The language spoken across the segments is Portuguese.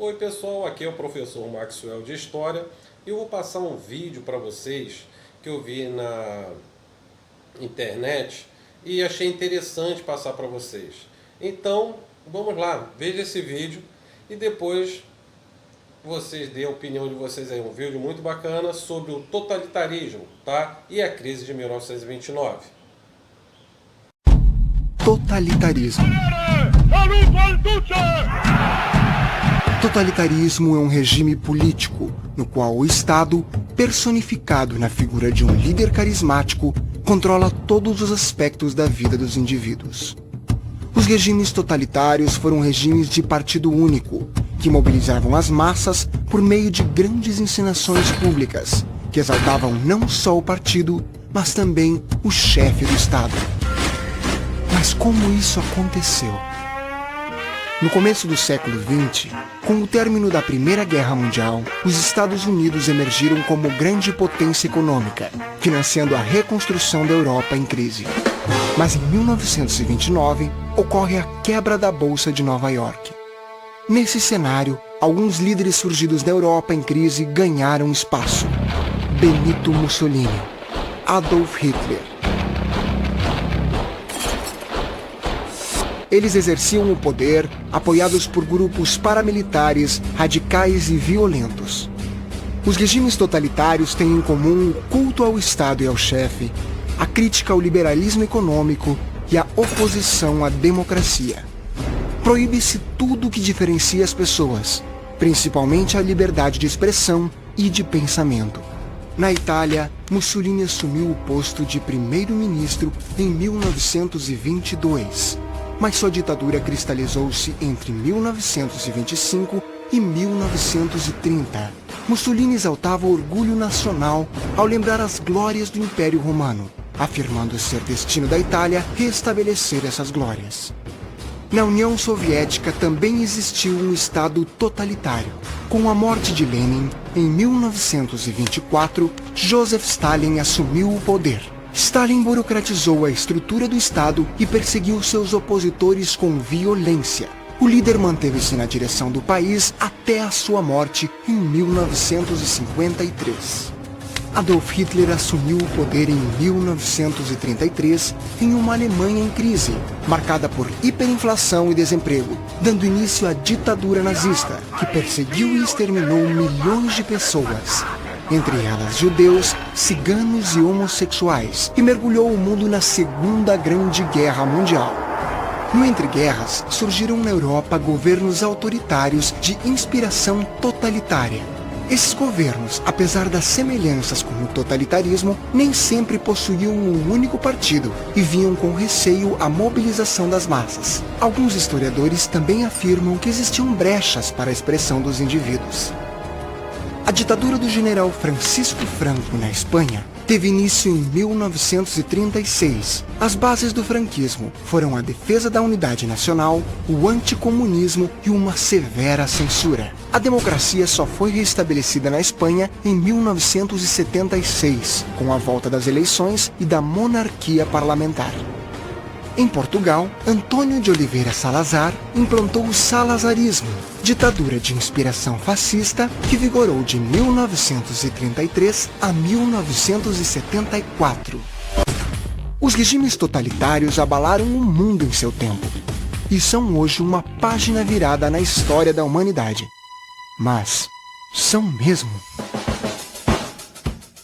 Oi pessoal, aqui é o professor Maxwell de História e eu vou passar um vídeo para vocês que eu vi na internet e achei interessante passar para vocês. Então, vamos lá, veja esse vídeo e depois vocês dêem a opinião de vocês aí. Um vídeo muito bacana sobre o totalitarismo, tá? E a crise de 1929. Totalitarismo. Totalitarismo é um regime político no qual o Estado, personificado na figura de um líder carismático, controla todos os aspectos da vida dos indivíduos. Os regimes totalitários foram regimes de partido único, que mobilizavam as massas por meio de grandes encenações públicas, que exaltavam não só o partido, mas também o chefe do Estado. Mas como isso aconteceu? No começo do século XX, com o término da Primeira Guerra Mundial, os Estados Unidos emergiram como grande potência econômica, financiando a reconstrução da Europa em crise. Mas em 1929, ocorre a quebra da Bolsa de Nova York. Nesse cenário, alguns líderes surgidos da Europa em crise ganharam espaço. Benito Mussolini, Adolf Hitler. Eles exerciam o poder apoiados por grupos paramilitares, radicais e violentos. Os regimes totalitários têm em comum o culto ao Estado e ao chefe, a crítica ao liberalismo econômico e a oposição à democracia. Proíbe-se tudo o que diferencia as pessoas, principalmente a liberdade de expressão e de pensamento. Na Itália, Mussolini assumiu o posto de primeiro-ministro em 1922. Mas sua ditadura cristalizou-se entre 1925 e 1930. Mussolini exaltava o orgulho nacional ao lembrar as glórias do Império Romano, afirmando ser destino da Itália restabelecer essas glórias. Na União Soviética também existiu um Estado totalitário. Com a morte de Lenin, em 1924, Joseph Stalin assumiu o poder. Stalin burocratizou a estrutura do Estado e perseguiu seus opositores com violência. O líder manteve-se na direção do país até a sua morte em 1953. Adolf Hitler assumiu o poder em 1933 em uma Alemanha em crise, marcada por hiperinflação e desemprego, dando início à ditadura nazista, que perseguiu e exterminou milhões de pessoas, entre elas judeus, ciganos e homossexuais, e mergulhou o mundo na Segunda Grande Guerra Mundial. No entreguerras, surgiram na Europa governos autoritários de inspiração totalitária. Esses governos, apesar das semelhanças com o totalitarismo, nem sempre possuíam um único partido e vinham com receio a mobilização das massas. Alguns historiadores também afirmam que existiam brechas para a expressão dos indivíduos. A ditadura do general Francisco Franco na Espanha teve início em 1936. As bases do franquismo foram a defesa da unidade nacional, o anticomunismo e uma severa censura. A democracia só foi restabelecida na Espanha em 1976, com a volta das eleições e da monarquia parlamentar. Em Portugal, Antônio de Oliveira Salazar implantou o salazarismo, ditadura de inspiração fascista que vigorou de 1933 a 1974. Os regimes totalitários abalaram o mundo em seu tempo e são hoje uma página virada na história da humanidade. Mas são mesmo?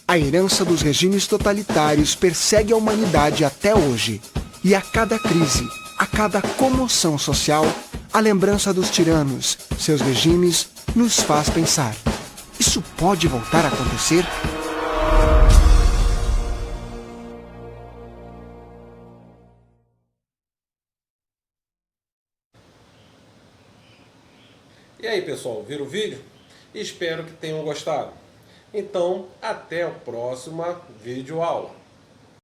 A herança dos regimes totalitários persegue a humanidade até hoje. E a cada crise, a cada comoção social, a lembrança dos tiranos, seus regimes, nos faz pensar: isso pode voltar a acontecer? E aí pessoal, viram o vídeo? Espero que tenham gostado. Então, até a próxima videoaula.